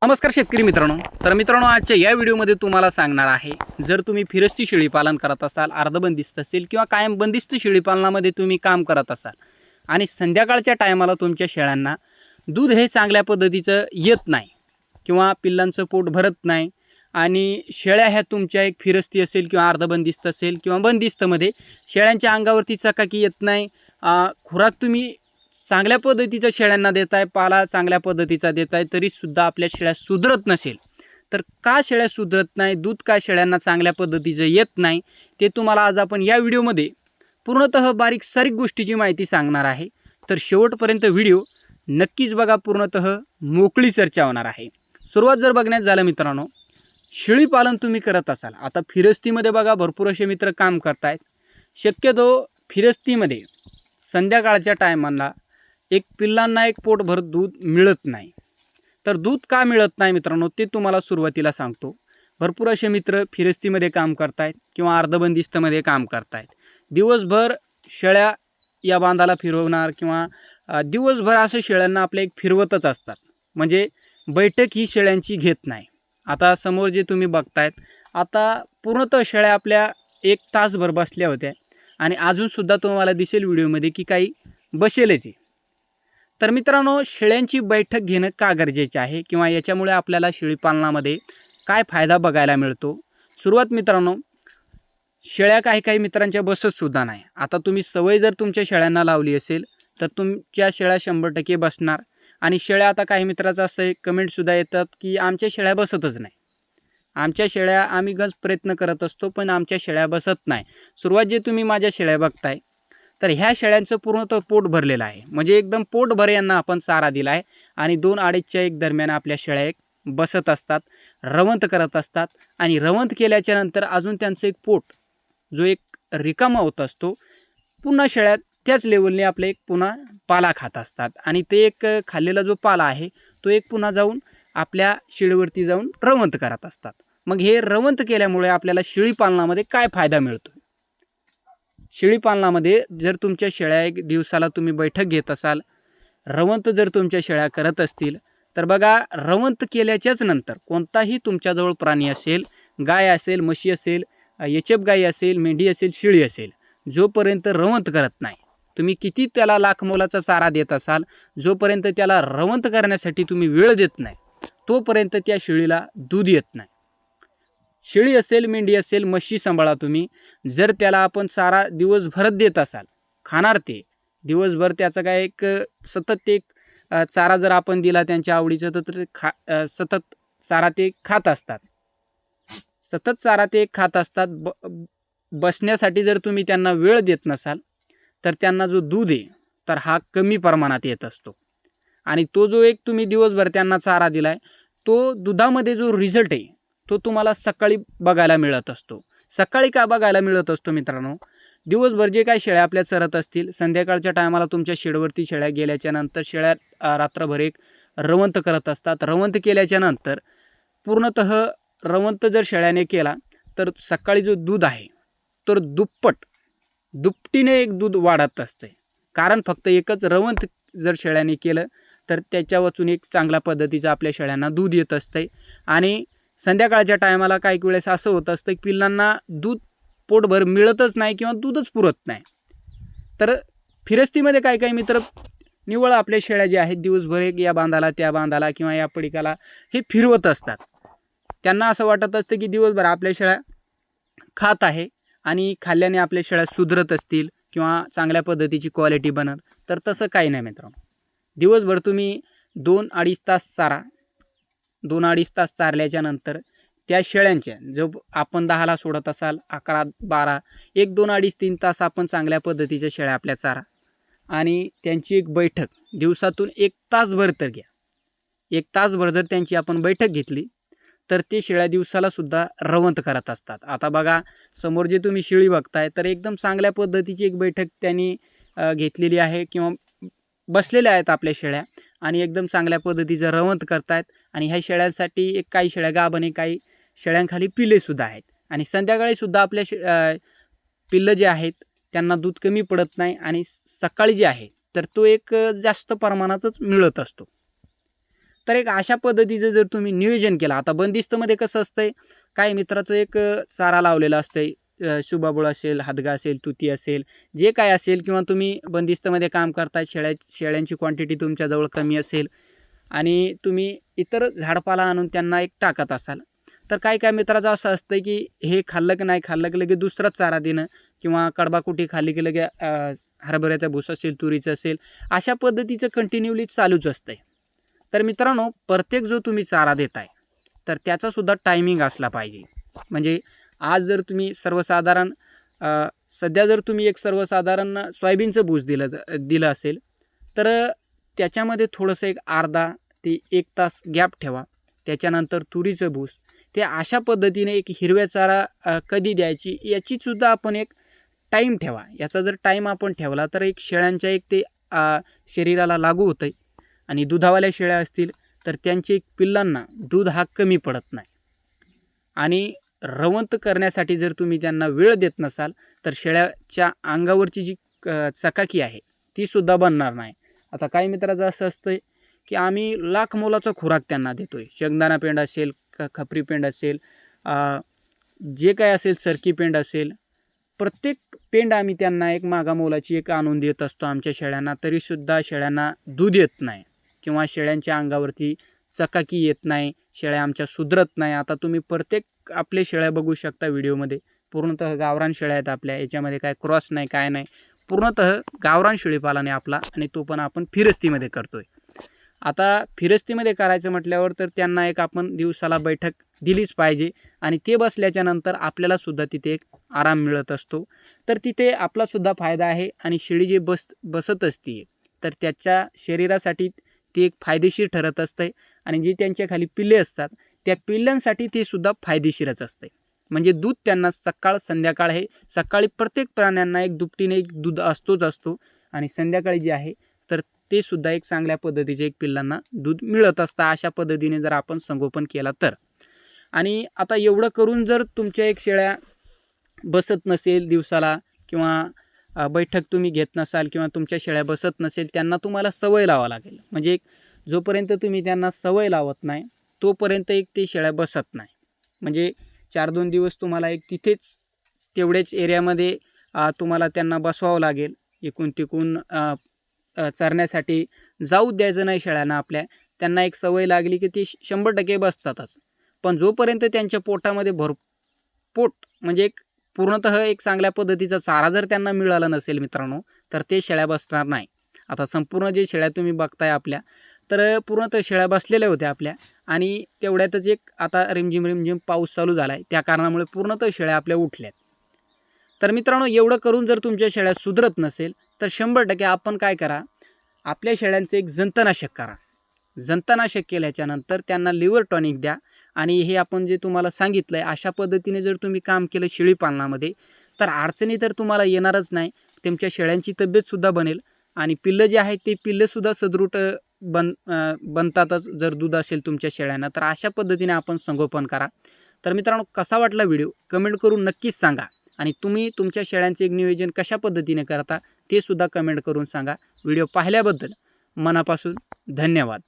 नमस्कार शेतकरी मित्रांनो. तर मित्रांनो, आजच्या या व्हिडिओमध्ये तुम्हाला सांगणार आहे, जर तुम्ही फिरस्ती शेळी पालन करत असाल, अर्धबंदिस्त असेल किंवा कायम बंदिस्त शेळी पालनामध्ये तुम्ही काम करत असाल आणि संध्याकाळच्या टायमाला तुमच्या शेळ्यांना दूध हे चांगल्या पद्धतीचं येत नाही किंवा पिल्लांचं पोट भरत नाही आणि शेळ्या ह्या तुमच्या एक फिरस्ती असेल किंवा अर्धबंदिस्त असेल किंवा बंदिस्तमध्ये शेळ्यांच्या अंगावरती चकाकी येत नाही, खुराक तुम्ही चांगल्या पद्धतीचा शेळ्यांना देताय, पाला चांगल्या पद्धतीचा देताय, तरीसुद्धा आपल्या शेळ्या सुधरत नसेल तर का शेळ्या सुधरत नाही, दूध का शेळ्यांना चांगल्या पद्धतीचं येत नाही, ते तुम्हाला आज आपण या व्हिडिओमध्ये पूर्णतः बारीक सारीक गोष्टीची माहिती सांगणार आहे. तर शेवटपर्यंत व्हिडिओ नक्कीच बघा, पूर्णतः मोकळी चर्चा होणार आहे. सुरुवात जर बघण्यात झालं मित्रांनो, शेळी पालन तुम्ही करत असाल, आता फिरस्तीमध्ये बघा भरपूर असे मित्र काम करतायत. शक्यतो फिरस्तीमध्ये संध्याकाळच्या टायमाला एक पिल्लांना एक पोटभर दूध मिळत नाही. तर दूध का मिळत नाही मित्रांनो, ते तुम्हाला सुरुवातीला सांगतो. भरपूर असे मित्र फिरस्तीमध्ये काम करतायत किंवा अर्धबंदिस्तमध्ये काम करतायत. दिवसभर शेळ्या या बांधाला फिरवणार किंवा दिवसभर असं शेळ्यांना आपल्या एक फिरवतच असतात, म्हणजे बैठक ही शेळ्यांची घेत नाही. आता समोर जे तुम्ही बघतायत, आता पूर्णतः शेळ्या आपल्या 1 तासभर बसल्या होत्या आणि अजूनसुद्धा तुम्हाला दिसेल व्हिडिओमध्ये की काही बसेलच आहे. तर मित्रांनो, शेळ्यांची बैठक घेणं का गरजेचे आहे किंवा याच्यामुळे आपल्याला शेळीपालनामध्ये काय फायदा बघायला मिळतो. सुरुवात मित्रांनो, शेळ्या काही मित्रांच्या बसतसुद्धा नाही. आता तुम्ही सवय जर तुमच्या शेळ्यांना लावली असेल तर तुमच्या शेळ्या 100% बसणार. आणि शेळ्या, आता काही मित्राचं असं एक कमेंटसुद्धा येतात की आमच्या शेळ्या बसतच नाही, आमच्या शेळ्या आम्ही गंज प्रयत्न करत असतो पण आमच्या शेळ्या बसत नाही. सुरुवात जे तुम्ही माझ्या शेळ्या बघताय, तर ह्या शेळ्यांचं पूर्णतः पोट भरलेलं आहे, म्हणजे एकदम पोटभर यांना आपण चारा दिला आहे आणि 2-2.5च्या एक दरम्यान आपल्या शेळ्या एक बसत असतात, रवंत करत असतात आणि रवंत केल्याच्या नंतर अजून त्यांचं एक पोट जो एक रिकामा होत असतो, पुन्हा शेळ्या त्याच लेवलने आपले एक पुन्हा पाला खात असतात आणि ते एक खाल्लेला जो पाला आहे तो एक पुन्हा जाऊन आपल्या शेळीवरती जाऊन रवंत करत असतात. मग हे रवंत केल्यामुळे आपल्याला शेळी पालनामध्ये काय फायदा मिळतो. शेळी पालनामध्ये जर तुमच्या शेळ्या एक दिवसाला तुम्ही बैठक घेत असाल, रवंत जर तुमच्या शेळ्या करत असतील, तर बघा, रवंत केल्याच्याच नंतर कोणताही तुमच्याजवळ प्राणी असेल, गाय असेल, म्हशी असेल, एचएफ गाई असेल, मेंढी असेल, शेळी असेल, जोपर्यंत रवंत करत नाही, तुम्ही किती त्याला लाख मोलाचा चारा देत असाल, जोपर्यंत त्याला रवंत करण्यासाठी तुम्ही वेळ देत नाही, तोपर्यंत त्या शेळीला दूध येत नाही. शेळी असेल, मेंढी असेल, म्हशी सांभाळा तुम्ही, जर त्याला आपण चारा दिवसभरात देत असाल, खाणार ते दिवसभर, त्याचं काय एक सतत एक चारा जर आपण दिला त्यांच्या आवडीचं तर सतत चारा ते खात असतात, सतत चारा ते खात असतात. बसण्यासाठी जर तुम्ही त्यांना वेळ देत नसाल तर त्यांना जो दूध आहे तर हा कमी प्रमाणात येत असतो आणि तो जो एक तुम्ही दिवसभर त्यांना चारा दिलाय, तो दुधामध्ये जो रिझल्ट आहे तो तुम्हाला सकाळी बघायला मिळत असतो. सकाळी का बघायला मिळत असतो मित्रांनो, दिवसभर जे काही शेळ्या आपल्या चरत असतील, संध्याकाळच्या टायमाला तुमच्या शेडवरती शेळ्या गेल्याच्या नंतर शेळ्या रात्रभर एक रवंत करत असतात. रवंत केल्याच्या नंतर पूर्णतः रवंत जर शेळ्याने केला तर सकाळी जो दूध आहे तर दुपटीने एक दूध वाढत असते, कारण फक्त एकच रवंत जर शेळ्याने केलं तर त्याच्या वाचून एक चांगल्या पद्धतीचं आपल्या शेळ्यांना दूध येत असते. आणि संध्याकाळच्या टायमाला काही वेळेस असं होत असतं की पिल्लांना दूध पोटभर मिळतच नाही किंवा दूधच पुरत नाही. तर फिरस्तीमध्ये काही मित्र निव्वळ आपल्या शेळ्या ज्या आहेत दिवसभर एक या बांधाला त्या बांधाला किंवा या पडिकाला हे फिरवत असतात. त्यांना असं वाटत असतं की दिवसभर आपल्या शेळ्या खात आहे आणि खाल्ल्याने आपल्या शेळ्या सुधरत असतील किंवा चांगल्या पद्धतीची क्वालिटी बनत. तर तसं काही नाही मित्रांनो. दिवसभर तुम्ही 2-2.5 तास चारा, 2-2.5 तास चारल्याच्या नंतर त्या शेळ्यांच्या, जो आपण 10ला सोडत असाल, 11-12, 1, 2, 2.5-3 तास आपण चांगल्या पद्धतीच्या शेळ्या आपल्या चारा आणि त्यांची एक बैठक दिवसातून 1 तासभर तर घ्या. 1 तासभर जर त्यांची आपण बैठक घेतली तर ते शेळ्या दिवसाला सुद्धा रवंत करत असतात. आता बघा, समोर जे तुम्ही शेळी बघताय तर एकदम चांगल्या पद्धतीची एक बैठक त्यांनी घेतलेली आहे किंवा बसलेल्या आहेत आपल्या शेळ्या आणि एकदम चांगल्या पद्धतीचं रवंत करतायत. आणि ह्या शेळ्यांसाठी एक काही शेळ्या गाभण आहे, काही शेळ्यांखाली पिल्लेसुद्धा आहेत आणि संध्याकाळीसुद्धा आपल्या पिल्लं जे आहेत त्यांना दूध कमी पडत नाही आणि सकाळी जे आहे तर तो एक जास्त प्रमाणातच मिळत असतो. तर एक अशा पद्धतीचं जर तुम्ही नियोजन केलं, आता बंदिस्तमध्ये कसं असतंय, काय मित्राचं एक चारा लावलेला असतंय, शुबाबुळ असेल, हादगा असेल, तुती असेल, जे काय असेल, किंवा तुम्ही बंदिस्तमध्ये काम करताय, शेळ्यांची क्वांटिटी तुमच्याजवळ कमी असेल आणि तुम्ही इतर झाडपाला आणून त्यांना एक टाकत असाल, तर काय काय मित्राचं असं असतं की हे खाल्लं की नाही खाल्लं की लगे दुसराच चारा देणं, किंवा कडबाकुटी खाल्ली की लगे हरभऱ्याचा भुसा असेल, तुरीचं असेल, अशा पद्धतीचं कंटिन्यूली चालूच असतंय. तर मित्रांनो, प्रत्येक जो तुम्ही चारा देताय तर त्याचासुद्धा टायमिंग असला पाहिजे. म्हणजे आज जर तुम्ही सर्वसाधारण सध्या जर तुम्ही एक सर्वसाधारण सोयाबीनचं भूस दिलं असेल, तर त्याच्यामध्ये थोडंसं एक अर्धा ते 1 तास गॅप ठेवा. त्याच्यानंतर तुरीचं भूस, ते अशा पद्धतीने एक हिरव्या चारा कधी द्यायची याचीसुद्धा आपण एक टाईम ठेवा. याचा जर टाईम आपण ठेवला तर एक शेळ्यांच्या एक ते शरीराला लागू होतं आणि दुधावाल्या शेळ्या असतील तर त्यांच्या एक पिल्लांना दूध हा कमी पडत नाही. आणि रवंत करण्यासाठी जर तुम्ही त्यांना वेळ देत नसाल तर शेळ्याच्या अंगावरची जी चकाकी आहे ती सुद्धा बनणार नाही. आता काही मित्राचं असं असतं की आम्ही लाख मोलाचा खुराक त्यांना देतोय, शेंगदाणा पेंड असेल, खपरी पेंड असेल, जे काय असेल, सरकी पेंड असेल, प्रत्येक पेंड आम्ही त्यांना एक मागामोलाची एक आणून देत असतो आमच्या शेळ्यांना, तरीसुद्धा शेळ्यांना दूध येत नाही किंवा शेळ्यांच्या अंगावरती चकाकी येत नाही, शेळ्या आमच्या सुधरत नाही. आता तुम्ही प्रत्येक आपले शेळ्या बघू शकता व्हिडिओमध्ये, पूर्णतः गावरान शेळ्या आहेत आपल्या, याच्यामध्ये काय क्रॉस नाही, काय नाही, पूर्णतः गावरान शेळीपालन आहे आपला, आणि तो पण आपण फिरस्तीमध्ये करतोय. आता फिरस्तीमध्ये करायचं म्हटल्यावर तर त्यांना एक आपण दिवसाला बैठक दिलीच पाहिजे, आणि ते बसल्याच्या नंतर आपल्याला सुद्धा तिथे एक आराम मिळत असतो. तर तिथे आपलासुद्धा फायदा आहे, आणि शेळी जे बसत असते तर त्याच्या शरीरासाठी ती एक फायदेशीर ठरत असते, आणि जी त्यांच्या खाली पिल्ले असतात त्या पिल्लांसाठी ते सुद्धा फायदेशीरच असते. म्हणजे दूध त्यांना सकाळ संध्याकाळ हे, सकाळी प्रत्येक प्राण्यांना एक दुपटीने एक दूध असतो, आणि संध्याकाळी जे आहे तर ते सुद्धा एक चांगल्या पद्धतीचे एक पिल्लांना दूध मिळत असतं. अशा पद्धतीने जर आपण संगोपन केला तर. आणि आता एवढं करून जर तुमच्या एक शेळ्या बसत नसेल दिवसाला, किंवा बैठक तुम्ही घेत नसाल, किंवा तुमच्या शेळ्या बसत नसेल, त्यांना तुम्हाला सवय लावावी लागेल. म्हणजे एक जोपर्यंत तुम्ही त्यांना सवय लावत नाही तोपर्यंत एक ते शेळ्या बसत नाही. म्हणजे 4-2 दिवस तुम्हाला एक तिथेच तेवढ्याच एरियामध्ये तुम्हाला त्यांना बसवावं लागेल. इकून तिकून चरण्यासाठी जाऊ द्यायचं नाही शेळ्यांना आपल्या. त्यांना एक सवय लागली की ते 100% बसतातच. पण जोपर्यंत त्यांच्या पोटामध्ये पोट म्हणजे एक पूर्णतः एक चांगल्या पद्धतीचा चारा जर त्यांना मिळाला नसेल मित्रांनो, तर ते शेळ्या बसणार नाही. आता संपूर्ण जे शेळ्या तुम्ही बघताय आपल्या, तर पूर्णतः शेळ्या बसलेल्या होत्या आपल्या, आणि तेवढ्यातच एक आता रिमझिम पाऊस चालू झाला आहे, त्या कारणामुळे पूर्णतः शेळ्या आपल्या उठल्यात. तर मित्रांनो, एवढं करून जर तुमच्या शेळ्या सुधरत नसेल तर 100% आपण काय करा, आपल्या शेळ्यांचं एक जंतनाशक करा. जंतनाशक केल्याच्यानंतर त्यांना लिव्हर टॉनिक द्या, आणि हे आपण जे तुम्हाला सांगितलं आहे अशा पद्धतीने जर तुम्ही काम केलं शेळीपालनामध्ये तर अडचणी तर तुम्हाला येणारच नाही. तुमच्या शेळ्यांची तब्येतसुद्धा बनेल, आणि पिल्लं जे आहेत ते पिल्लंसुद्धा सदृढ बनतातच जर दूध असेल तुमच्या शेळ्यांना. तर अशा पद्धतीने आपण संगोपन करा. तर मित्रांनो, कसा वाटला व्हिडिओ कमेंट करून नक्कीच सांगा, आणि तुम्ही तुमच्या शेळ्यांचे एक नियोजन कशा पद्धतीने करता ते सुद्धा कमेंट करून सांगा. व्हिडिओ पाहिल्याबद्दल मनापासून धन्यवाद.